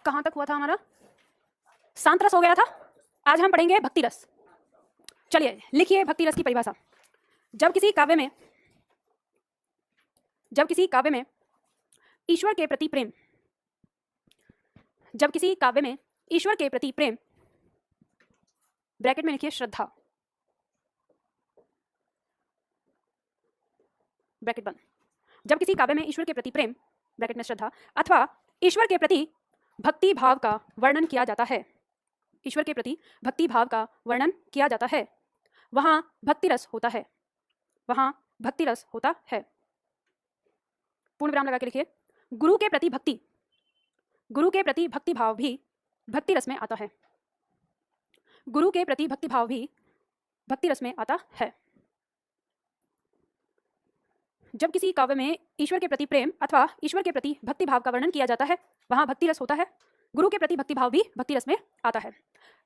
कहाँ तक हुआ था हमारा? शांत रस हो गया था। आज हम पढ़ेंगे भक्ति रस। चलिए लिखिए भक्ति रस की परिभाषा। जब किसी काव्य में ईश्वर के प्रति प्रेम, जब किसी काव्य में ईश्वर के प्रति प्रेम, ब्रैकेट में लिखिए श्रद्धा, ब्रैकेट बंद। जब किसी काव्य में ईश्वर के प्रति प्रेम, ब्रैकेट में श्रद्धा, अथवा ईश्वर के प्रति भक्ति भाव का वर्णन किया जाता है, ईश्वर के प्रति भक्ति भाव का वर्णन किया जाता है, वहां भक्ति रस होता है, वहां भक्ति रस होता है। पूर्ण विराम लगा के लिखिए गुरु के प्रति भक्ति, गुरु के प्रति भक्ति भाव भी भक्ति रस में आता है, गुरु के प्रति भक्ति भाव भी भक्ति रस में आता है। जब किसी काव्य में ईश्वर के प्रति प्रेम अथवा ईश्वर के प्रति भक्ति भाव का वर्णन किया जाता है, वहां भक्ति रस होता है, गुरु के प्रति भक्ति भाव भी भक्ति रस में आता है।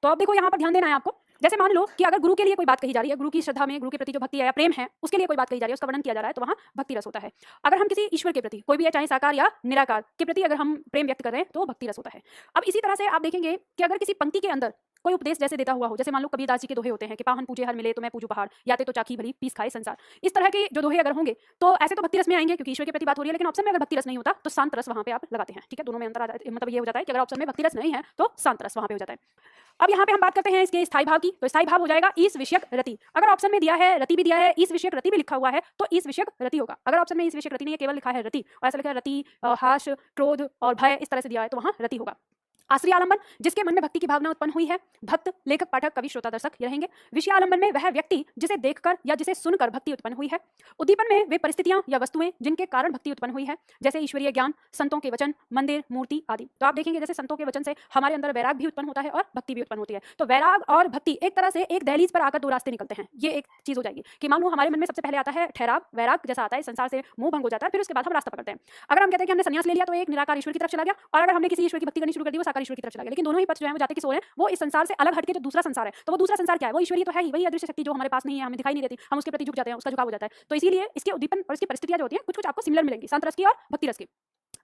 तो अब देखो यहाँ पर ध्यान देना है आपको। जैसे मान लो कि अगर गुरु के लिए कोई बात कही जा रही है, गुरु की श्रद्धा में, गुरु के प्रति जो भक्ति है या प्रेम है, उसके लिए कोई बात कही जा रही है, उसका वर्णन किया जा रहा है, तो वहाँ भक्ति रस होता है। अगर हम किसी ईश्वर के प्रति, कोई भी है चाहे साकार या निराकार, के प्रति अगर हम प्रेम व्यक्त कर रहे हैं तो भक्ति रस होता है। अब इसी तरह से आप देखेंगे कि अगर किसी पंक्ति के अंदर कोई उपदेश जैसे देता हुआ हो, जैसे मान लो कबीरदास जी के दोहे होते हैं कि पाहन पूजे हर मिले तो मैं पूजू पहाड़, याते तो चाखी भली पीस खाए संसार, इस तरह के जो दोहे अगर होंगे तो ऐसे तो भक्ति रस में आएंगे क्योंकि ईश्वर के प्रति बात हो रही है। लेकिन ऑप्शन में अगर भक्ति रस नहीं होता तो शांत रस वहां पे आप लगाते हैं। ठीक है, दोनों में अंतर आ जाता है। मतलब ये हो जाता है कि अगर ऑप्शन में भक्ति रस नहीं है तो शांत रस वहां पे हो जाता है। अब यहाँ पे हम बात करते हैं इसके स्थायी भाव की, तो स्थायी भाव हो जाएगा ईश विषयक रति। अगर ऑप्शन में दिया है रति भी दिया है, ईश विषयक रति भी लिखा हुआ है तो ईश विषयक रति होगा। अगर ऑप्शन में ईश विषयक रति नहीं है, केवल लिखा है रति और ऐसा लिखा है रति, हास, क्रोध और भय इस तरह से दिया है तो वहां रति होगा। आश्रय आलंबन, जिसके मन में भक्ति की भावना उत्पन्न हुई है, भक्त, लेखक, पाठक, कवि, श्रोता, दर्शक ये रहेंगे। विषय आलंबन में वह व्यक्ति जिसे देखकर या जिसे सुनकर भक्ति उत्पन्न हुई है। उद्दीपन में वे परिस्थितियां या वस्तुएं जिनके कारण भक्ति उत्पन्न हुई है, जैसे ईश्वरीय ज्ञान, संतों के वचन, मंदिर, मूर्ति आदि। तो आप देखेंगे जैसे संतों के वचन से हमारे अंदर वैराग भी उत्पन्न होता है और भक्ति भी उत्पन्न होती है। तो वैराग और भक्ति एक तरह से एक दहलीज पर आकर दो रास्ते निकलते हैं। ये एक चीज हो जाएगी कि मान लो हमारे मन में सबसे पहले आता है ठहराव, वैराग जैसा आता है, संसार से मोह भंग हो जाता है, फिर उसके बाद हम रास्ता पकड़ते हैं। अगर हम कहते हैं कि हमने संन्यास ले लिया तो एक निराकार ईश्वर की तरफ चला गया, और अगर हमने किसी ईश्वर की भक्ति करनी शुरू कर दी वो साकार ईश्वर की तरफ चला गया। लेकिन दोनों ही पथ जो है वो जाते किस ओर है, वो इस संसार से अलग हटके जो दूसरा संसार है, तो वो दूसरा संसार क्या है, वो ईश्वरीय तो है ही, वही अदृश्य शक्ति जो हमारे पास नहीं है, हमें दिखाई नहीं देती, हम उसके प्रति झुक जाते हैं, उसका झुकाव हो जाता है। तो इसीलिए इसके उद्दीपन और इसकी परिस्थितियां जो होती हैं कुछ कुछ आपको सिमिलर मिलेंगी, शांत रस की और भक्ति रस की।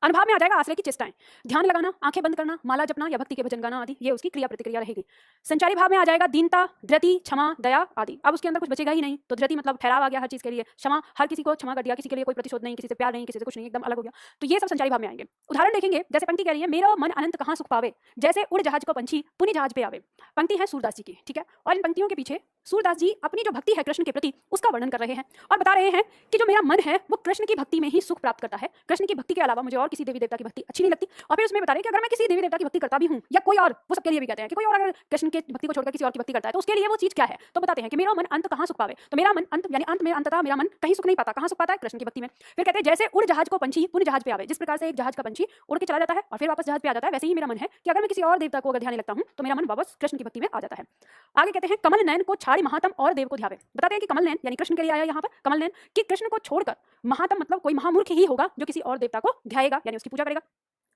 अनुभव में आ जाएगा आश्रय की चेष्टाएं, ध्यान लगाना, आंखें बंद करना, माला जपना या भक्ति के भजन गाना आदि, ये उसकी क्रिया प्रतिक्रिया रहेगी। संचारी भाव में आ जाएगा दीनता, धृति, क्षमा, दया आदि। अब उसके अंदर कुछ बचेगा ही नहीं, तो धृति मतलब ठहराव आ गया हर चीज के लिए, क्षमा हर किसी को क्षमा कर दिया, किसी के लिए कोई प्रतिशोध नहीं, किसी से प्यार नहीं, किसी से कुछ नहीं, एकदम अलग हो गया। तो ये सब संचारी भाव में आएंगे। उदाहरण देखेंगे, जैसे पंक्ति कह रही है मेरा मन अनंत कहाँ सुख पावे, जैसे उड़ जहाज को पंछी पुनि जहाज पे आवे। पंक्ति है सूरदास जी की, ठीक है, और इन पंक्तियों के पीछे सूरदास जी अपनी जो भक्ति है कृष्ण के प्रति उसका वर्णन कर रहे हैं और बता रहे हैं कि जो मेरा मन है वो कृष्ण की भक्ति में ही सुख प्राप्त करता है, कृष्ण की भक्ति के अलावा मुझे और किसी देवी देवता की भक्ति अच्छी नहीं लगती। और फिर उसमें बता रहे हैं कि अगर मैं किसी देवी देवता की भक्ति करता भी हूं या कोई और, वो सबके लिए भी कहते हैं कि कोई और अगर कृष्ण की भक्ति को छोड़कर किसी और की भक्ति करता है तो उसके लिए वो चीज क्या है, तो बताते हैं कि मेरा मन अंत कहाँ सुख पावे। तो मेरा मन अंत यानी अंत में अंततः मेरा मन कहीं सुख नहीं पाता, कहाँ सुख पाता है, कृष्ण की भक्ति में। फिर कहते हैं जैसे उड़ जहाज को पंछी पुनः जहाज पे आवे, जिस प्रकार से एक जहाज का पंछी उड़ के चला जाता है और फिर वापस जहाज पे आ जाता है, वैसे ही मेरा मन है कि अगर मैं किसी और देवता को अगर ध्यान लगता हूं तो मेरा मन वापस कृष्ण की भक्ति में आ जाता है। आगे कहते हैं कमल नयन को छाड़ी महात्म और देव को ध्यावे। बताते हैं कि कमल नयन यानी कृष्ण के लिए आया यहाँ पर कमल नयन, कि कृष्ण को छोड़कर महात्म मतलब कोई महामूर्ख ही होगा जो किसी और देवता को ध्याएगा यानी उसकी पूजा करेगा।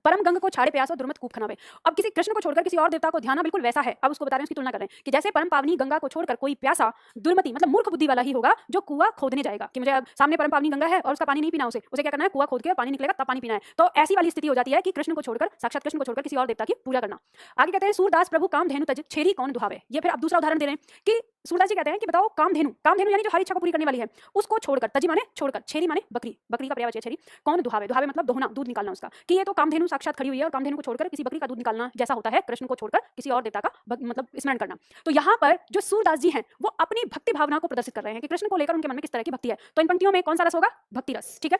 परम गंग को छाड़े प्यासो दुर्मत कूप खनावे। अब किसी कृष्ण को छोड़कर किसी और देवता को ध्याना बिल्कुल वैसा है। अब उसको बता रहे हैं, उसकी तुलना कर रहे हैं कि जैसे परम पावनी गंगा को छोड़कर कोई प्यासा दुर्मति मतलब मूर्ख बुद्धि वाला ही होगा जो कुआं खोदने जाएगा, कि मुझे अब सामने परम पावनी गंगा है और उसका पानी नहीं पीना, उसे क्या करना है, कुआं खोद के पानी निकलेगा तब पानी पीना है। तो ऐसी वाली स्थिति हो जाती है कि कृष्ण को छोड़कर, साक्षात कृष्ण को छोड़कर किसी और देवता की पूजा करना। आगे कहते हैं सूरदास प्रभु काम धेनु तज छेरी कौन दुहावे। ये फिर अब दूसरा उदाहरण दे रहे हैं कि सूरदास जी कहते हैं कि बताओ कामधेनु, कामधेनु यानी जो हर इच्छा को पूरी करने वाली है, उसको छोड़कर, तजी माने छोड़कर, छेरी माने बकरी, बकरी का पर्यायवाची है छेरी, कौन दुहावे, दुहावे मतलब दोहना, दूध निकालना उसका, कि ये तो कामधेनु साक्षात खड़ी हुई है और कामधेनु को छोड़कर किसी बकरी का दूध निकालना जैसा होता है कृष्ण को छोड़कर किसी और देवता का मतलब स्मरण करना। तो यहाँ पर जो सूरदास जी हैं वो अपनी भक्ति भावना को प्रदर्शित कर रहे हैं कि कृष्ण को लेकर उनके मन में किस तरह की भक्ति है। तो इन पंक्तियों में कौन सा रस होगा, भक्ति रस। ठीक है,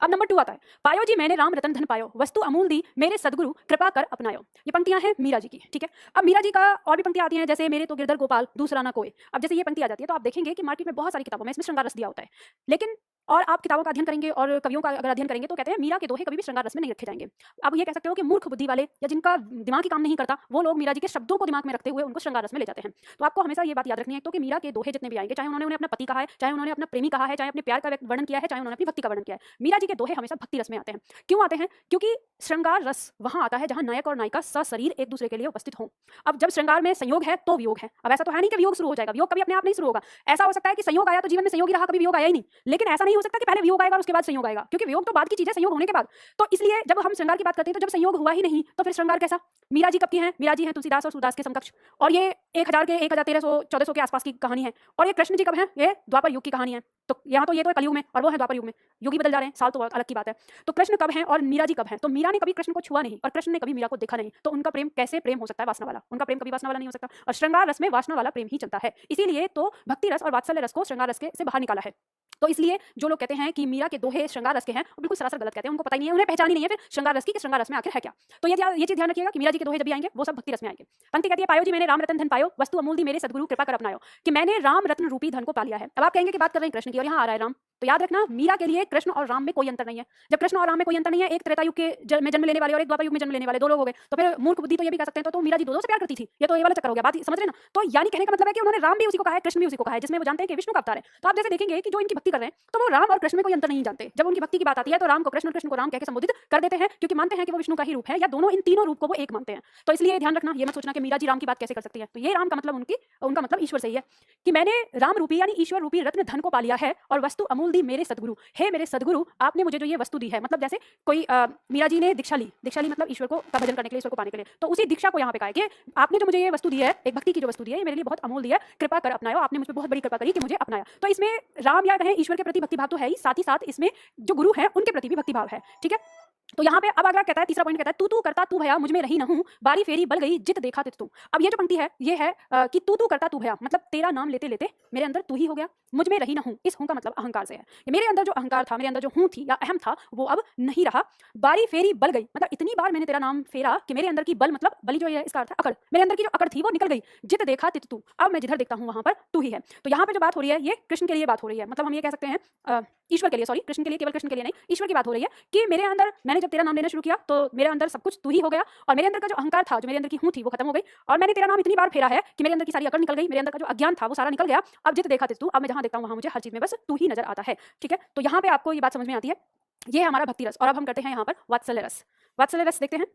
अब नंबर 2 आता है, पायो जी मैंने राम रतन धन पायो, वस्तु अमूल दी मेरे सदगुरु कृपा कर अपनायो। ये पंक्तियां हैं मीरा जी की। ठीक है, अब मीरा जी का और भी पंक्तियां आती हैं, जैसे मेरे तो गिरधर गोपाल दूसरा ना कोई। अब जैसे ये पंक्ति आ जाती है तो आप देखेंगे कि मार्केट में बहुत सारी किताबों में इसमें श्रृंगार रस दिया होता है, लेकिन और आप किताबों का अध्ययन करेंगे और कवियों का अगर अध्ययन करेंगे तो कहते हैं मीरा के दोहे कभी भी श्रृंगार रस में नहीं रखे जाएंगे। अब ये कह सकते हो कि मूर्ख बुद्धि वाले या जिनका दिमाग ही काम नहीं करता वो लोग मीरा जी के शब्दों को दिमाग में रखते हुए उनको श्रृंगार रस में ले जाते हैं। तो आपको हमेशा ये बात याद रखनी है तो कि मीरा के दोहे जितने भी आएंगे, चाहे उन्होंने अपना पति कहा है, चाहे उन्होंने अपना प्रेमी कहा है, चाहे अपने प्यार का वर्णन किया है, चाहे उन्होंने अपनी भक्ति का वर्णन किया है, मीरा जी के दोहे हमेशा भक्ति रस में आते हैं। क्यों आते हैं? क्योंकि श्रृंगार रस वहां आता है जहां नायक और नायिका सशरीर एक दूसरे के लिए उपस्थित हों। अब जब श्रृंगार में संयोग है तो वियोग है। अब ऐसा तो है नहीं कि वियोग शुरू हो जाएगा, वियोग कभी अपने आप नहीं शुरू होगा। ऐसा हो सकता है कि संयोग आया तो जीवन में संयोग ही रहा, कभी वियोग आया ही नहीं, लेकिन ऐसा नहीं हो सकता कि पहले वियोग आएगा और उसके बाद संयोग आएगा, क्योंकि वियोग तो बाद की चीज है, संयोग होने के बाद। तो इसलिए जब हम श्रृंगार की बात करते हैं तो जब संयोग हुआ ही नहीं तो फिर श्रृंगार कैसा? मीरा जी कब की हैं? मीरा जी हैं तुलसीदास और सूरदास के समकक्ष, और ये 1013 के आसपास की कहानी है। और ये कृष्ण जी कब हैं? ये द्वापर युग की कहानी है। तो यहाँ तो ये तो कलयुग में और वो है द्वापर युग में, युग ही बदल जा रहे हैं, साल तो अलग की बात है। तो कृष्ण कब हैं और मीरा जी कब हैं? तो मीरा ने कभी कृष्ण को छुआ नहीं और कृष्ण ने कभी मीरा को देखा नहीं, तो उनका प्रेम कैसे प्रेम हो सकता है? वासना वाला। उनका प्रेम कभी वासना वाला नहीं हो सकता, और श्रृंगार रस में वासना वाला प्रेम ही चलता है। इसीलिए तो भक्ति रस और वात्सल्य रस को श्रृंगार रस से बाहर निकाला है। तो इसलिए जो लोग कहते हैं कि मीरा के दोहे श्रृंगार रस के हैं, वो बिल्कुल सरासर गलत कहते हैं। उनको पता ही नहीं है, उन्हें पहचान ही नहीं है फिर श्रृंगार रस की कि श्रृंगार रस में आखिर है क्या। तो ये चीज ध्यान रखिएगा कि मीरा जी के दोहे जब भी आएंगे वो सब भक्ति रस में आएंगे। पंक्ति कहती है, पायो जी मैंने राम रतन धन पायो, वस्तु अमूल दी मेरे सदगुरु कृपा कर अपनायो, कि मैंने राम रत्न रूपी धन को पा लिया है। अब आप कहेंगे कि बात कर रहे हैं कृष्ण की और यहाँ आ रहा है राम, तो याद रखना मीरा के लिए कृष्ण और राम में कोई अंतर नहीं है। जब कृष्ण और राम में कोई अंतर नहीं है, एक त्रेता युग के में जन्म लेने वाले और एक द्वापर युग में जन्म लेने वाले दो लोग हो गए, तो फिर मूर्ख बुद्धि तो ये भी कह सकते हैं तो मीरा जी दो से प्यार करती थी। ये तो ये वाला चक्कर हो गया, बात समझ रहे ना। तो यानी कहने का मतलब है कि उन्होंने राम भी उसी को कहा है, कृष्ण भी उसी को कहा है, जिसमें वो जानते हैं कि विष्णु का अवतार है। तो आप जैसे देखेंगे कि जो इनकी भक्ति कर रहे हैं तो वो राम और कृष्ण में कोई अंतर नहीं जानते। जब उनकी भक्ति की बात आती है तो राम को कृष्ण, कृष्ण को राम कहकर संबोधित कर देते हैं, क्योंकि मानते हैं कि वो विष्णु का ही रूप है, या दोनों इन तीनों रूप को वो एक मानते हैं। तो इसलिए ध्यान रखना, ये मत सोचना कि मीरा जी राम की बात कैसे कर सकती है। तो ये राम का मतलब उनका मतलब ईश्वर से ही है कि मैंने राम रूपी यानी ईश्वर रूपी रत्न धन को पा लिया है और वस्तु अमूल दी मेरे सदगुरु। हे मेरे सदगुरु, आपने मुझे जो ये वस्तु दी है, मतलब जैसे कोई मीरा जी ने दीक्षा ली मतलब ईश्वर को का भजन करने के लिए, ईश्वर को पाने के लिए, तो उसी दीक्षा को यहाँ पे कहा है कि आपने जो मुझे ये वस्तु दी है, एक भक्ति की जो वस्तु दी है, ये मेरे लिए बहुत अमूल दी है, कृपा कर अपनायो। आपने मुझ पर बहुत बड़ी कृपा करी कि मुझे अपनाया। तो इसमें राम या कहें ईश्वर के प्रति भक्ति भाव तो है ही, साथ ही साथ इसमें जो गुरु है उनके प्रति भी भक्ति भाव है। ठीक है, तो यहाँ पे अब अगला कहता है, तीसरा पॉइंट कहता है, तू करता तू भया मुझ में रही न हूं, बारी फेरी बल गई जित देखा तित तू। अब ये जो पंक्ति है ये है कि तू करता तू भया, मतलब तेरा नाम लेते लेते मेरे अंदर तू ही हो गया, मुझ में रही न हूं। इस हूं का मतलब अहंकार से है कि मेरे अंदर जो अहंकार था, मेरे अंदर जो हूं थी या अहम था, वो अब नहीं रहा। बारी फेरी बल गई, मतलब इतनी बार मैंने तेरा नाम फेरा कि मेरे अंदर की बल, मतलब बली जो है इसका अर्थ है अकड़, मेरे अंदर की जो अकड़ थी वो निकल गई। जित देखा तित तू, अब मैं जिधर देखता हूँ वहां पर तू ही है। तो यहाँ पे जो बात हो रही है ये कृष्ण के लिए बात हो रही है, मतलब हम ये कह सकते हैं ईश्वर के लिए, सॉरी कृष्ण के लिए, केवल कृष्ण के लिए नहीं, ईश्वर की बात हो रही है कि मेरे अंदर मैंने जब तेरा नाम लेना शुरू किया तो मेरे अंदर सब कुछ तू ही हो गया, और मेरे अंदर का जो अहंकार था, जो मेरे अंदर की हूं थी, वो खत्म हो गई, और मैंने तेरा नाम इतनी बार फेरा है कि मेरे अंदर की सारी अकड़ निकल गई, मेरे अंदर का जो अज्ञान था वो सारा निकल गया। अब जित देखा तित तू, अब मैं जहां देखता हूं वहां मुझे हर चीज में बस तू ही नजर आता है। ठीक है, तो यहाँ पे आपको ये बात समझ में आती है, ये है हमारा भक्ति रस। और अब हम करते हैं यहाँ पर वात्सल्य रस। वात्सल्य रस देखते हैं,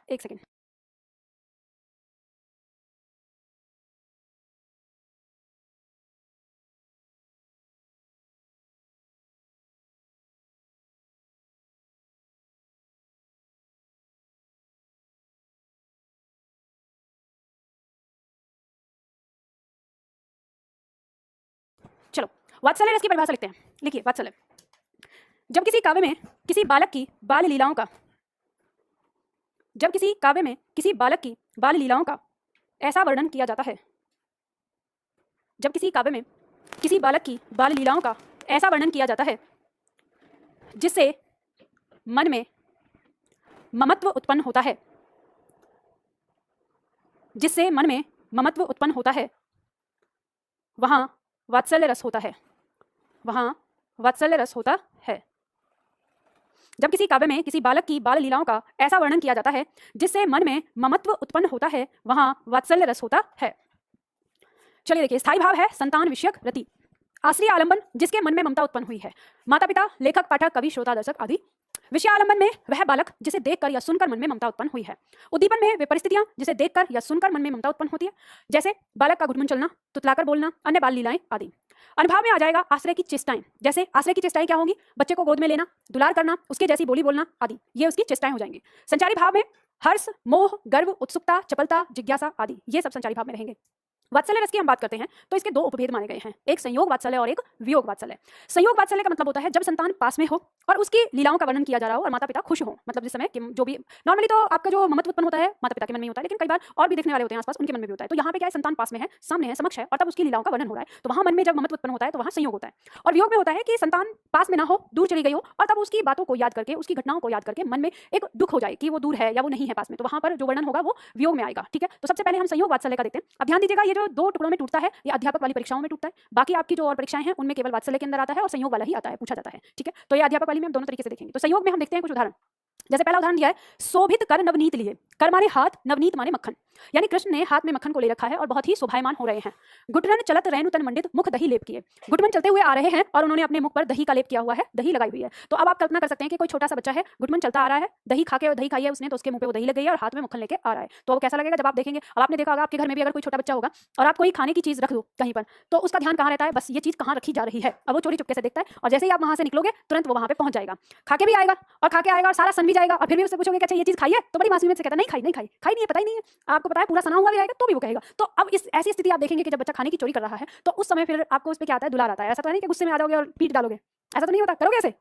एक सेकेंड। चलो वात्सल्य रस की परिभाषा लिखते हैं। लिखिए वात्सल्य, जब किसी काव्य में किसी बालक की बाल लीलाओं का, जब किसी काव्य में किसी बालक की बाल लीलाओं का ऐसा वर्णन किया जाता है, जब किसी काव्य में किसी बालक की बाल लीलाओं का ऐसा वर्णन किया जाता है जिससे मन में ममत्व उत्पन्न होता है, जिससे मन में ममत्व उत्पन्न होता है, वहां वात्सल्य रस होता है, वहां वात्सल्य रस होता है। जब किसी काव्य में किसी बालक की बाल लीलाओं का ऐसा वर्णन किया जाता है जिससे मन में ममत्व उत्पन्न होता है, वहां वात्सल्य रस होता है। चलिए देखिए, स्थायी भाव है संतान विषयक रति, आश्रय आलंबन जिसके मन में ममता उत्पन्न हुई है, माता पिता, लेखक, पाठक, कवि, श्रोता, दर्शक आदि। विषय आलंबन में वह बालक जिसे देखकर या सुनकर मन में ममता उत्पन्न हुई है। उद्दीपन में वे परिस्थितियां जिसे देखकर या सुनकर मन में ममता उत्पन्न होती है, जैसे बालक का घुटमुन चलना, तुतलाकर बोलना, अन्य बाल लीलाएं आदि। अनुभव में आ जाएगा आश्रय की चेष्टाएं, जैसे आश्रय की चेष्टाएं क्या होंगी? बच्चे को गोद में लेना, दुलार करना, उसके जैसी बोली बोलना आदि, ये उसकी चेष्टाएं हो जाएंगी। संचारी भाव में हर्ष, मोह, गर्व, उत्सुकता, चपलता, जिज्ञासा आदि, ये सब संचारी भाव में रहेंगे। वात्सल्य रस की हम बात करते हैं तो इसके दो उपभेद माने गए हैं, एक संयोग वात्सल्य और एक वियोग वात्सल्य। संयोग वात्सल्य का मतलब होता है जब संतान पास में हो और उसकी लीलाओं का वर्णन किया जा रहा हो और माता पिता खुश हो, मतलब जिस समय जो भी नॉर्मली तो आपका जो ममत्व उत्पन्न होता है माता पिता के मन में होता है, लेकिन कई बार और भी देखने वाले होते हैं आसपास, उनके मन में भी होता है। तो यहाँ पे क्या है, संतान पास में है, सामने है, समक्ष है, और तब उसकी लीलाओं का वर्णन हो रहा है, तो वहाँ मन में जब ममत्व उत्पन्न होता है तो वहाँ संयोग होता है। और वियोग में होता है कि संतान पास में ना हो, दूर चली गई हो, और तब उसकी बातों को याद करके, उसकी घटनाओं को याद करके मन में एक दुख हो जाए कि वो दूर है या वो नहीं है पास में, तो वहाँ पर जो वर्णन होगा वो वियोग में आएगा। ठीक है, तो सबसे पहले हम संयोग वात्सल्य का देखते हैं। अब ध्यान दीजिएगा, ये जो दो टुकड़ों में टूटता है, ये अध्यापक वाली परीक्षाओं में टूटता है, बाकी आपकी जो और परीक्षाएं हैं उनमें केवल वात्सल्य के अंदर आता है और संयोग वाला ही आता है, पूछा जाता है। ठीक है, तो ये अध्यापक वाली में हम दोनों तरीके से देखेंगे। तो संयोग में हम देखते हैं कुछ उदाहरण, जैसे पहला उदाहरण दिया है, शोभित कर नवनीत लिए, कर माने हाथ, नवनीत माने मक्खन। यानी कृष्ण ने हाथ में मक्खन को ले रखा है और बहुत ही शोभायमान हो रहे हैं। गुटरन चलत रहनु तन मंडित मुख दही लेप किए। गुटमन चलते हुए आ रहे हैं और उन्होंने अपने मुख पर दही का लेप किया हुआ है, दही लगाई हुई है। तो अब आप कल्पना कर सकते हैं कि कोई छोटा सा बच्चा है, गुटमन चलता आ रहा है, दही खा के दही खाई है उसने, तो उसके मुंह पे वो दही लग गई है और हाथ में मक्खन लेके आ रहा है। तो वो कैसा लगेगा जब आप देखेंगे। अब आपने देखा होगा आपके घर में भी अगर कोई छोटा बच्चा होगा और आप कोई खाने की चीज रख दो कहीं पर, तो उसका ध्यान कहाँ रहता है, बस ये चीज कहाँ रखी जा रही है। अब वो चोरी चुपके से देखता है और जैसे ही आप वहां से निकलोगे तुरंत वो वहां पे पहुंच जाएगा, खा के भी आएगा और सारा सन भी जाएगा। और फिर भी उससे पूछोगे कि अच्छा ये चीज खाई है, तो बड़ी मासूमियत से कहता नहीं खाई नहीं खाई खाई नहीं है, पता ही नहीं है। आपको पता है पूरा सना हुआ भी आएगा तो भी वो कहेगा। तो अब इस ऐसी स्थिति आप देखेंगे कि जब बच्चा खाने की चोरी कर रहा है तो उस समय फिर आपको उस पर क्या आता है, दुलार आता है। ऐसा तो नहीं कि गुस्से में आ जाओगे और पीट डालोगे, ऐसा तो नहीं होता, करोगे ऐसे।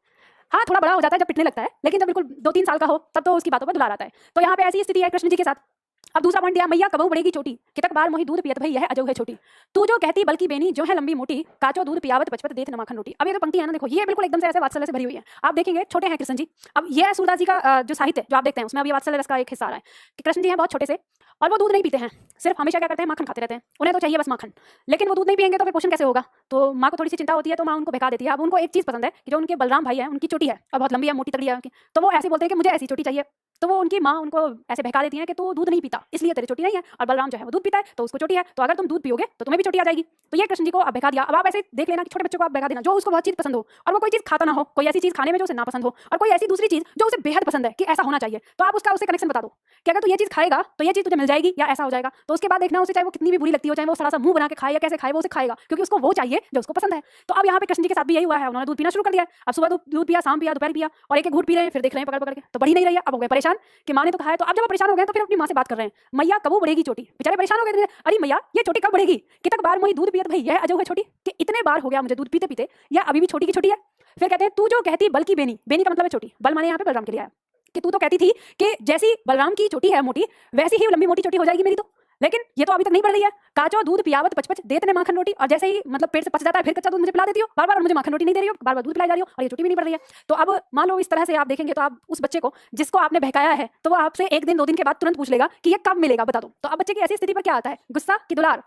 हाँ, थोड़ा बड़ा हो जाता है जब पिटने लगता है, लेकिन जब बिल्कुल 2-3 साल का हो तब तो उसकी बातों पर दुलार आता है। तो यहाँ पे ऐसी स्थिति है कृष्ण जी के साथ। अब दूसरा पॉइंट दिया, मैया कबहू बढ़ेगी चोटी, कितक बार मोही दूध पियत भई यह अजो है छोटी। तू जो कहती बल्कि बेनी जो है लंबी मोटी, काचो दूध पियावत पचपत देत न माखन रोटी। अब ये तो पंक्ति है ना, देखो ये बिल्कुल एकदम से ऐसे वात्सल्य से भरी हुई है। आप देखेंगे छोटे हैं कृष्ण जी। अब ये सूरदास जी का जो साहित्य जो आप देखते हैं उसमें अभी वात्सल्य रस का एक हिस्सा आ रहा है कि कृष्ण जी हैं बहुत छोटे से और वो दूध नहीं पीते हैं, सिर्फ हमेशा क्या करते हैं, माखन खाते रहते हैं। उन्हें तो चाहिए बस माखन, लेकिन वो दूध नहीं पियेंगे तो फिर पोषण कैसे होगा। तो माँ को थोड़ी सी चिंता होती है, तो माँ उनको बहका देती है। अब उनको एक चीज पसंद है कि जो उनके बलराम भाई है उनकी चोटी है और बहुत लंबी है, मोटी तगड़ी है उनकी, तो वो ऐसे बोलते हैं कि मुझे ऐसी चोटी चाहिए। तो वो उनकी माँ उनको ऐसे बहका देती है कि तू दूध नहीं पीता इसलिए तेरी चोटी नहीं है, और बलराम जो है वो दूध पीता है तो उसको चोटी है, तो अगर तुम दूध पियोगे तो तुम्हें भी चोटी आ जाएगी। तो ये कृष्ण जी को अब बहका दिया। अब आप ऐसे देख लेना कि छोटे बच्चों को आप बहका देना जो उसको बहुत चीज पसंद हो और वो कोई चीज खाता ना हो, कोई ऐसी चीज खाने में जो उसे ना पसंद हो और कोई ऐसी दूसरी चीज जो उसे बेहद पसंद है कि ऐसा होना चाहिए, तो आप उसका उसे कनेक्शन बता दो कि अगर तू ये चीज खाएगा तो ये चीज तुझे मिल जाएगी या ऐसा हो जाएगा। तो उसके बाद देखना उसे चाहे वो कितनी भी बुरी लगती हो, चाहे वो सड़ा सा मुंह बना के खाए या कैसे खाए, वो उसे खाएगा क्योंकि उसको वो चाहिए जो उसको पसंद है। तो अब यहाँ पे कृष्ण जी के साथ भी यही हुआ है, उन्होंने दूध पीना शुरू कर दिया। अब सुबह दूध पिया, शाम पिया, दोपहर पिया और एक एक घूंट पी रहे हैं, फिर देख रहे हैं पकड़ पकड़ के तो बढ़ी नहीं रही है। अब हो गए परेशान कि माँ ने तो कहा है। तो अब जब परेशान हो गए तो फिर अपनी माँ से बात कर रहे हैं, मैया कब बढ़ेगी चोटी। बेचारे परेशान हो गए, अरे मैया ये चोटी कब बढ़ेगी, कितक बार मोही दूध पियत भई यह अजो है छोटी, कि इतने बार हो गया मुझे दूध पीते पीते, या अभी भी छोटी की छोटी है। फिर कहते हैं तू जो कहती बल्कि बेनी, बेनी का मतलब है छोटी, बल माने यहाँ पे बलराम के लिए आया कि तू तो कहती थी कि जैसी बलराम की चोटी है मोटी वैसी ही लंबी मोटी चोटी हो जाएगी मेरी, तो लेकिन ये तो अभी तक नहीं बढ़ रही है। काचो दूध पियावत पचपच देत ने माखन रोटी, और जैसे ही मतलब पेट से पच जाता है फिर कच्चा दूध मुझे पिला देती हो बार बार, और मुझे माखन रोटी नहीं दे रही हो, बार बार दूध पिलाई जा रही हो और ये चोटी भी नहीं बढ़ रही है। तो अब मान लो इस तरह से आप देखेंगे तो आप उस बच्चे को जिसको आपने बहकाया है तो वो आपसे 1 दिन 2 दिन के बाद तुरंत पूछ लेगा कि ये कब मिलेगा बता दो। तो अब बच्चे की ऐसी स्थिति पर क्या आता है, गुस्सा की दुलार,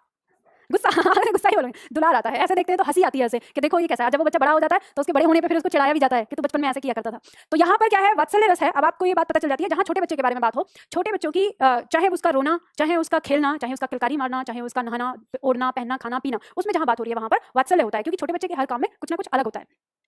गुस्सा गुस्सा ही बोलेंगे, दुलार आता है। ऐसे देखते हैं तो हंसी आती है ऐसे कि देखो ये कैसा है। जब वो बच्चा बड़ा हो जाता है तो उसके बड़े होने पे फिर उसको चिढ़ाया भी जाता है कि तू बचपन में ऐसे किया करता था। तो यहाँ पर क्या है, वात्सल्य रस है। अब आपको ये बात पता चल जाती है जहाँ छोटे बच्चे के बारे में बात हो, छोटे बच्चों की चाहे उसका रोना, चाहे उसका खेलना, चाहे उसका किलकारी मारना, चाहे उसका नहाना ओढ़ना पहनना खाना पीना, उसमें जहाँ बात हो रही है वहाँ पर वात्सल्य होता है, क्योंकि छोटे बच्चे के हर काम में कुछ ना कुछ अलग होता है।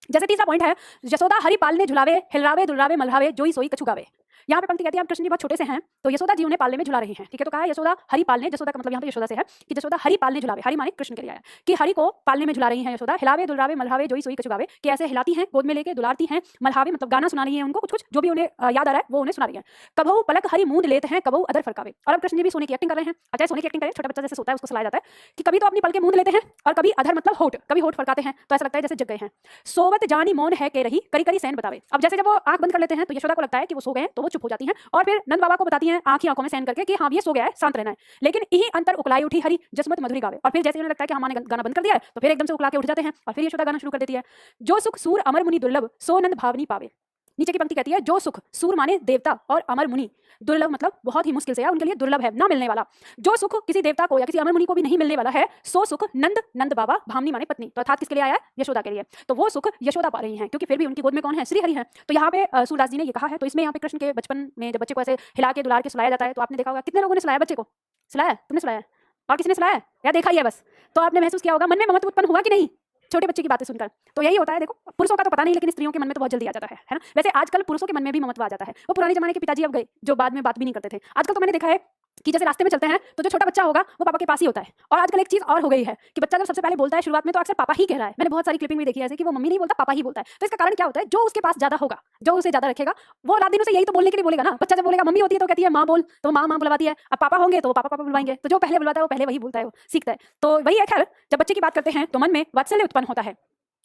जैसे तीसरा पॉइंट है, यशोदा हरि पालने झुलावे हिलरावे दुलरावे मल्हावे जोई सोई कछु गावे। यहाँ पे पंक्ति कहती है अब कृष्ण जी बहुत छोटे से हैं तो यशोदा जी उन्हें पालने में झुला रही हैं, ठीक है। तो कहा यशोदा हरि पालने, यशोदा का मतलब यहाँ पे यशोदा से है कि यशोदा हरि पालने झुलावे, हरि माने कृष्ण के लिए आया कि हरि को पालने में झुला रही हैं यशोदा। हिलावे दुलरावे मल्हावे जोई सोई कछु गावे, कि ऐसे हिलाती हैं गोद में लेके दुलारती हैं, मल्हावे मतलब गाना सुना रही है उनको, कुछ कुछ जो भी उन्हें याद आ रहा है वो उन्हें सुना रही है। कबहू पलक हरि मूंद लेते हैं कबहू अदर फरकावे। और अब कृष्ण जी भी सोने की एक्टिंग कर रहे हैं। अच्छा सोने की एक्टिंग करें, छोटा बच्चा जैसे सोता है उसको सुलाया जाता है कि कभी तो अपनी पलकें मूंद लेते हैं और कभी अधर मतलब होठ, कभी होठ फरकाते हैं तो ऐसा लगता है जैसे जग गए हैं। सोवत जानी मौन है के रही करी करी सैन बतावे। अब जैसे जब वो आंख बंद कर लेते हैं तो यशोदा को लगता है कि वो सो गए तो वो चुप हो जाती हैं और फिर नंद बाबा को बताती हैं आंखी आंखों में सहन करके कि हाँ ये सो गया है, शांत रहना है। लेकिन यही अंतर उकलाई उठी हरी जसमत मधुरी गावे, और फिर जैसे उन्हें लगता है कि हमारे गाना बंद कर दिया है तो फिर एकदम से उकला के उठ जाते हैं और फिर यशोदा गाना शुरू कर देती है। जो सुख सूर अमर मुनि दुर्लभ सो नंद भावनी पावे। नीचे की पंक्ति कहती है जो सुख, सूर माने देवता और अमर मुनि, दुर्लभ मतलब बहुत ही मुश्किल से है उनके लिए दुर्लभ है, ना मिलने वाला। जो सुख किसी देवता को या किसी अमर मुनि को भी नहीं मिलने वाला है, सो सुख नंद, नंद बाबा, भावनी माने पत्नी, तो अर्थात किसके लिए आया है, यशोदा के लिए। तो वो सुख यशोदा पा रही हैं क्योंकि फिर भी उनकी गोद में कौन है, श्री हरि है। तो यहाँ पे सूरदास जी ने ये कहा है। तो इसमें यहाँ पे कृष्ण के बचपन में जब बच्चे को ऐसे हिला के दुलार के सुलाया जाता है तो आपने देखा होगा कितने लोगों ने सुलाया बच्चे को, सुलाया तुमने सुलाया और किसी ने सुलाया या देखा ही है बस। तो आपने महसूस किया होगा मन में ममत्व उत्पन्न हुआ कि नहीं छोटे बच्चे की बातें सुनकर। तो यही होता है, देखो पुरुषों का तो पता नहीं लेकिन स्त्रियों के मन में तो बहुत जल्दी आ जाता है ना। वैसे आजकल पुरुषों के मन में भी ममत्व आ जाता है। वो पुराने जमाने के पिताजी अब गए जो बाद में बात भी नहीं करते थे। आजकल तो मैंने देखा है कि जैसे रास्ते में चलते हैं तो जो छोटा बच्चा होगा वो पापा के पास ही होता है। और आजकल एक चीज और हो गई है कि बच्चा जब सबसे पहले बोलता है शुरुआत में तो अक्सर पापा ही कह रहा है। मैंने बहुत सारी क्लिपिंग में देखी है ऐसे कि वो मम्मी नहीं बोलता पापा ही बोलता है। तो इसका कारण क्या होता है, जो उसके पास ज्यादा होगा, जो उसे ज्यादा रखेगा, वो रात दिन उसे यही तो बोलने के लिए बोलेगा ना। बच्चा जब बोलेगा मम्मी होती है तो कहती है माँ बोल, तो माँ माँ बुलवाती है। अब पापा होंगे तो पापा पापा बुलवाएंगे। तो जो पहले बुलवाता है वो पहले वही बोलता है, वो सीखता है। तो वही है। खैर जब बच्चे की बात करते हैं तो मन में वात्सल्य उत्पन्न होता है।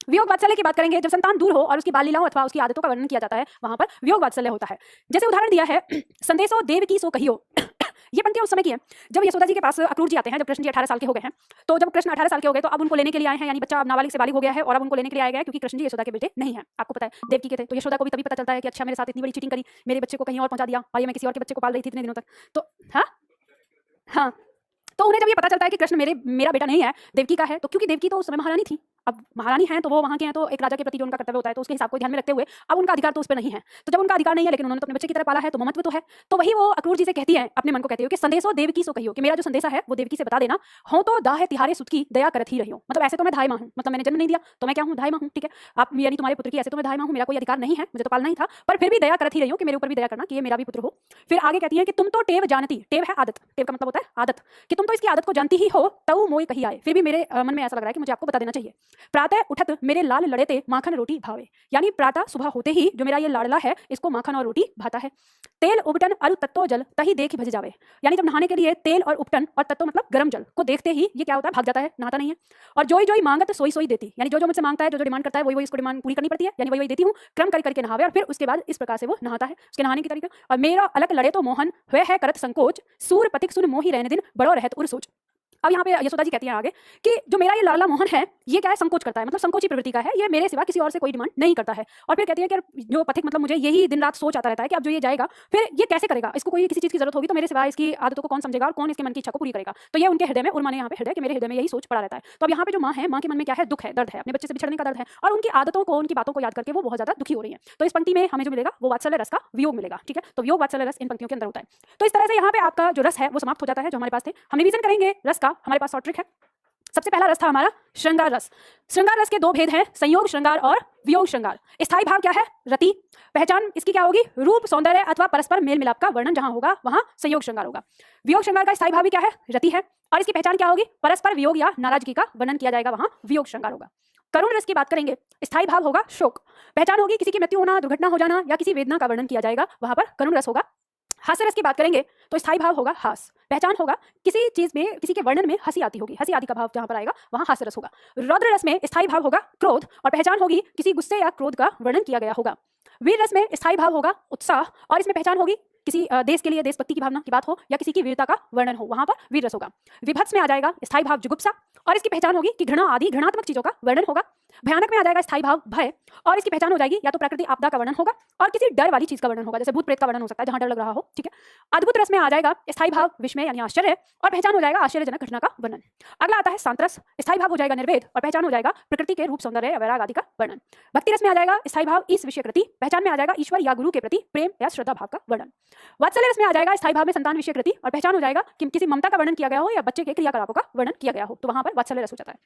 वियोग वात्सल्य की बात करेंगे जब संतान दूर हो और उसकी बाल लीलाओं अथवा उसकी आदतों का वर्णन किया जाता है वहां पर वियोग वात्सल्य होता है। जैसे उदाहरण दिया है संदेशो देव की सो कहियो। ये पंक्तियां उस समय की है जब यशोदा जी के पास अक्रूर जी आते हैं, जब कृष्ण जी 18 साल के हो गए हैं। तो जब कृष्ण 18 साल के हो गए तो अब उनको लेने के लिए आए हैं, यानी बच्चा अब नाबालिग से बालिग हो गया है और अब उनको लेने के लिए आया गया क्योंकि कृष्ण जी यशोदा के बेटे नहीं है। आपको पता है देवकी के थे। तो यशोदा को भी तभी पता चलता है कि अच्छा मेरे साथ इतनी बड़ी चीटिंग करी, मेरे बच्चे को कहीं और पहुंचा दिया और ये मैं किसी और के बच्चे को पाल रही थी इतने दिनों तक। तो हाँ तो उन्हें जब ये पता चलता है कि कृष्ण मेरा बेटा नहीं है, देवकी का है, तो क्योंकि देवकी तो उस समय महारानी थी अब महारानी हैं तो वो वहाँ के हैं, तो एक राजा के प्रति जो उनका कर्तव्य होता है तो उसके हिसाब को ध्यान में रखते हुए अब उनका अधिकार तो उस पर नहीं है। तो जब उनका अधिकार नहीं है लेकिन उन्होंने तो अपने बच्चे की तरह पाला है तो ममत्व तो है। तो वही वो अक्रूर जी से कहती है, अपने मन को कहती हो कि संदेशो देवकी सो कहियो, कि मेरा जो संदेशा है वो देवकी से बता देना, हो तो दाह तिहारे सुत की दया करत ही रही हो। मतलब ऐसे तो मैं धाई माँ हूँ, मतलब मैंने जन्म नहीं दिया तो मैं क्या हूँ, धाई माँ हूँ, ठीक है। आप यानी तुम्हारे पुत्र की, ऐसे तो मैं धाई माँ हूँ, मेरा कोई अधिकार नहीं है, मुझे तो पालना ही था, पर फिर भी दया करत ही रही हो कि मेरे ऊपर भी दया करना कि ये मेरा भी पुत्र हो। फिर आगे कहती है कि तुम तो टेव जानती, टेव है आदत, टेव का मतलब होता है आदत, कि तुम तो इसकी आदत को जानती ही हो, तऊ मोई कही आए, फिर भी मेरे मन में ऐसा लग रहा है कि मुझे आपको बता देना चाहिए। प्रातः उठत मेरे लाल लड़ेते माखन रोटी भावे, यानी प्रातः सुबह होते ही जो मेरा ये लाडला है इसको माखन और रोटी भाता है। तेल उबटन अरु तत्तो जल तही देख भज जावे, यानी जब नहाने के लिए तेल और उपटन और तत्तो मतलब गर्म जल को देखते ही ये क्या होता है, भाग जाता है, नहाता नहीं है। और जोई जोई मांगत सोई सोई देती, यानी जो जो मुझसे मांगता है, जो जो डिमांड करता है वही वही इसको डिमांड पूरी करनी पड़ती है, यानी वही वही देती हूँ, क्रम कर करके नहावे और फिर उसके बाद इस प्रकार से वो नहाता है, उसके नहाने की तरीका। और मेरा अलग लड़े तो मोहन हुए है करत संकोच, सूर पतिक सुन मोही रहने दिन बड़ो रहत उर सोच। अब यहाँ पे यशोदा जी कहती हैं आगे कि जो मेरा ये लाडला मोहन है ये क्या है, संकोच करता है, मतलब संकोची प्रवृत्ति का है, ये मेरे सिवा किसी और से कोई डिमांड नहीं करता है। और फिर कहती है कि जो पथिक मतलब मुझे यही दिन रात सोच आता रहता है कि अब जो ये जाएगा फिर ये कैसे करेगा, इसको कोई किसी चीज़ की जरूरत होगी तो मेरे सिवा इसकी आदतों को कौन समझेगा और कौन इसके मन की इच्छा को पूरी करेगा। तो ये उनके हृदय में, उन्होंने यहाँ पे हृदय कि मेरे हृदय में यही सोच पड़ा रहता है। तो अब यहाँ पे जो माँ है, माँ के मन में क्या है, दुख है, दर्द है, अपने बच्चे से बिछड़ने का दर्द है और उनकी आदतों को, उनकी बातों को याद करके वो बहुत ज्यादा दुखी हो रही है। तो इस पंक्ति में हमें जो मिलेगा वो वात्सल्य रस का वियोग मिलेगा, ठीक है। तो वियोग वात्सल्य रस इन पंक्तियों के अंदर होता है। तो इस तरह से यहाँ पे आपका जो रस है वो समाप्त हो जाता है जो हमारे पास थे। हम रिवीजन करेंगे रस का, हमारे पास शॉर्ट ट्रिक है। सबसे पहला रस था हमारा श्रृंगार रस। श्रृंगार रस के दो भेद हैं, संयोग श्रृंगार और वियोग श्रृंगार। स्थायी भाव क्या है, रति। पहचान इसकी क्या होगी, रूप सौंदर्य अथवा परस्पर मेल मिलाप का वर्णन जहां होगा वहां संयोग श्रृंगार होगा। वियोग श्रृंगार का स्थायी भाव भी क्या है, रति है, और इसकी पहचान क्या होगी, परस्पर वियोग या नाराजगी का वर्णन किया जाएगा, वहां वियोग श्रृंगार होगा। करुण रस की बात करेंगे, स्थायी भाव होगा शोक। पहचान होगी किसी की मृत्यु होना, दुर्घटना हो जाना या किसी वेदना का वर्णन किया जाएगा, वहां पर करुण रस होगा। हास्य रस की बात करेंगे तो स्थायी भाव होगा हास। पहचान होगा किसी चीज में, किसी के वर्णन में हंसी आती होगी, हंसी आदि का भाव जहां पर आएगा वहां हास्य रस होगा। रौद्र रस में स्थायी भाव होगा क्रोध और पहचान होगी किसी गुस्से या क्रोध का वर्णन किया गया होगा। वीर रस में स्थायी भाव होगा उत्साह और इसमें पहचान होगी किसी देश के लिए देशभक्ति की भावना की बात हो या किसी की वीरता का वर्णन हो, वहां पर वीर रस होगा। विभत्स में आ जाएगा स्थायी भाव जुगुप्सा और इसकी पहचान होगी कि घृणा आदि घृणात्मक चीजों का वर्णन होगा। भयानक में आ जाएगा स्थायी भाव भय और इसकी पहचान हो जाएगी या तो प्राकृतिक आपदा का वर्णन होगा और किसी डर वाली चीज का वर्णन होगा, जैसे भूत प्रेत का वर्णन हो सकता है जहां डर लग रहा हो, ठीक है। अद्भुत रस में आ जाएगा स्थायी भाव विस्मय यानी आश्चर्य और पहचान हो जाएगा आश्चर्यजनक घटना का वर्णन। अगला आता है शांत रस। स्थायी भाव हो जाएगा निर्वेद और पहचान हो जाएगा प्रकृति के रूप सौंदर्य या वैराग आदि का वर्णन। भक्ति रस में आ जाएगा स्थायी भाव इस विषय कृति, पहचान में आ जाएगा ईश्वर या गुरु के प्रति प्रेम या श्रद्धा भाव का वर्णन। वात्सल्य रस में आ जाएगा स्थायी भाव में संतान विषय कृति और पहचान हो जाएगा कि किसी ममता का वर्णन किया गया हो या बच्चे के क्रियाकलापों का वर्णन किया गया हो, तो वहां पर वात्सल्य रस हो जाता है।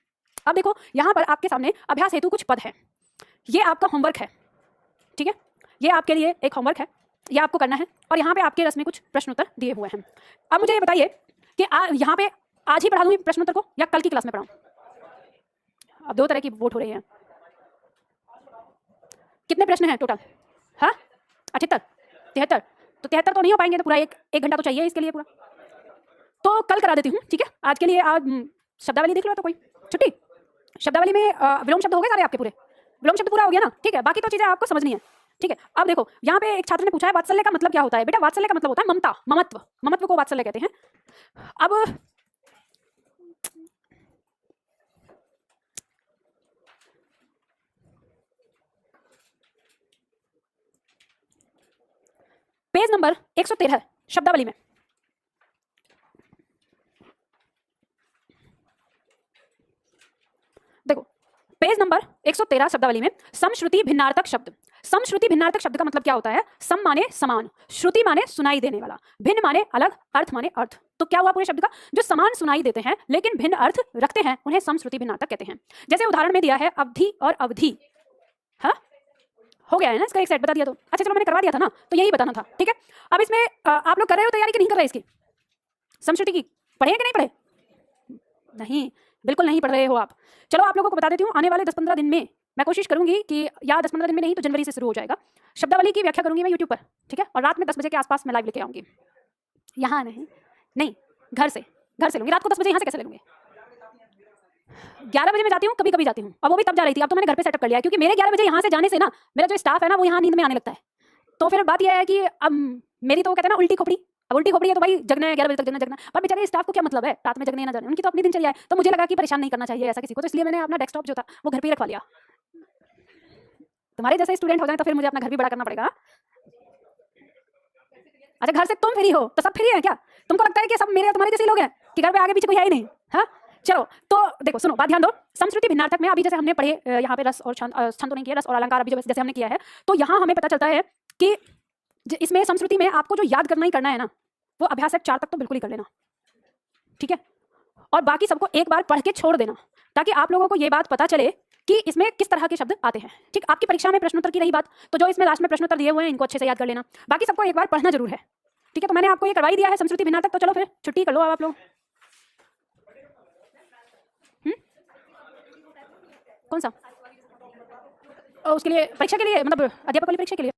अब देखो यहाँ पर आपके सामने अभ्यास हेतु कुछ पद है, ये आपका होमवर्क है, ठीक है। ये आपके लिए एक होमवर्क है, ये आपको करना है और यहाँ पे आपके रस में कुछ प्रश्न उत्तर दिए हुए हैं। अब मुझे ये बताइए कि यहाँ पे आज ही पढ़ा दूँ प्रश्न उत्तर को या कल की क्लास में पढ़ाऊँ? अब दो तरह की वोट हो रही है। कितने प्रश्न हैं टोटल? हाँ 78 73, तो 73 तो नहीं हो पाएंगे, तो पूरा एक घंटा तो चाहिए इसके लिए पूरा, तो कल करा देती हूँ, ठीक है। आज के लिए आज शब्दावली देख लो, तो कोई छुट्टी। शब्दावली में विलोम शब्द हो गए सारे आपके, पूरे विलोम शब्द पूरा हो गया ना, ठीक है। बाकी तो चीजें आपको समझनी है, ठीक है। अब देखो यहाँ पे एक छात्र ने पूछा है वात्सल्य का मतलब क्या होता है। बेटा वात्सल्य का मतलब होता है ममता, ममत्व, ममत्व को वात्सल्य कहते हैं। अब पेज नंबर 113 शब्दावली में देखो, पेज नंबर 113 शब्दावली में समश्रुति भिन्नार्थक शब्द। समश्रुति भिन्नार्थक शब्द का मतलब क्या होता है, सम माने समान, श्रुति माने सुनाई देने वाला, भिन्न माने अलग, अर्थ माने अर्थ। तो क्या हुआ पूरे शब्द का, जो समान सुनाई देते हैं लेकिन भिन्न अर्थ रखते हैं उन्हें समश्रुति भिन्नार्थक कहते हैं। जैसे उदाहरण में दिया है अवधि और अवधि, हाँ हो गया है ना, इसका एक सेट बता दिया तो अच्छा, चलो मैंने करवा दिया था ना, तो यही बताना था, ठीक है। अब इसमें आप लोग कर रहे हो तैयारी कि नहीं कर रहे इसकी, समश्रुति की पढ़े कि नहीं पढ़े? नहीं, बिल्कुल नहीं पढ़ रहे हो आप। चलो आप लोगों को बता देती हूँ, आने वाले 10-15 दिन में मैं कोशिश करूंगी कि या 10-15 दिन में नहीं तो जनवरी से शुरू हो जाएगा, शब्दावली की व्याख्या करूंगी मैं यूट्यूब पर, ठीक है। और रात में 10 बजे के आसपास मैं लाइव लेके आऊंगी। यहाँ नहीं घर से लूंगी। रात को 10 बजे यहाँ से कैसे ले लूंगी? 11 बजे मैं जाती हूँ, कभी कभी जाती हूँ, और वो भी तब जा रही थी, अब तो मैंने घर पे सेटअप कर लिया है, क्योंकि मेरे 11 बजे यहाँ से जाने से ना मेरा जो स्टाफ है ना वो यहाँ नींद में आने लगता है। तो फिर बात यह है कि अब मेरी तो कहते हैं ना उल्टी खोपड़ी, अब उल्टी खोपड़ी है तो भाई जगना है, 11 बजे तक जगना, पर बेचारे स्टाफ को क्या मतलब है रात में जगने ना जाने, उनकी तो अपनी दिनचर्या है। तो मुझे लगा कि परेशान नहीं करना चाहिए ऐसा किसी को, तो इसलिए मैंने अपना डेस्कटॉप जो था वो घर पे ही रखवा लिया। तुम्हारे जैसे स्टूडेंट हो जाए तो फिर मुझे अपना घर भी बड़ा करना पड़ेगा। अच्छा घर से तुम फ्री हो तो सब फ्री है क्या? तुमको लगता है कि सब मेरे तुम्हारे जैसे लोग हैं कि घर पे आगे पीछे कोई है ही नहीं? हाँ चलो तो देखो सुनो, बात ध्यान दो। समश्रुति भिन्नार्थक में अभी जैसे हमने पढ़े यहाँ पे रस और छंद तो नहीं किया, रस और अलंकार अभी जैसे हमने किया है, तो यहाँ हमें पता चलता है कि इसमें समश्रुति में आपको जो याद करना ही करना है ना, वो अभ्यास 4 तक तो बिल्कुल ही कर लेना, ठीक है। और बाकी सबको एक बार पढ़ के छोड़ देना, ताकि आप लोगों को ये बात पता चले कि इसमें किस तरह के शब्द आते हैं, ठीक। आपकी परीक्षा में प्रश्नोत्तर की रही बात, तो जो इसमें लास्ट में प्रश्नोत्तर दिए हुए हैं इनको अच्छे से याद कर लेना, बाकी सबको एक बार पढ़ना जरूर है, ठीक है। तो मैंने आपको ये करवाई दिया है समश्रुति भिन्नार्थक, तो चलो फिर छुट्टी कर लो अब आप लोग। कौन सा? उसके लिए परीक्षा के लिए, मतलब अध्यापक वाली परीक्षा के लिए।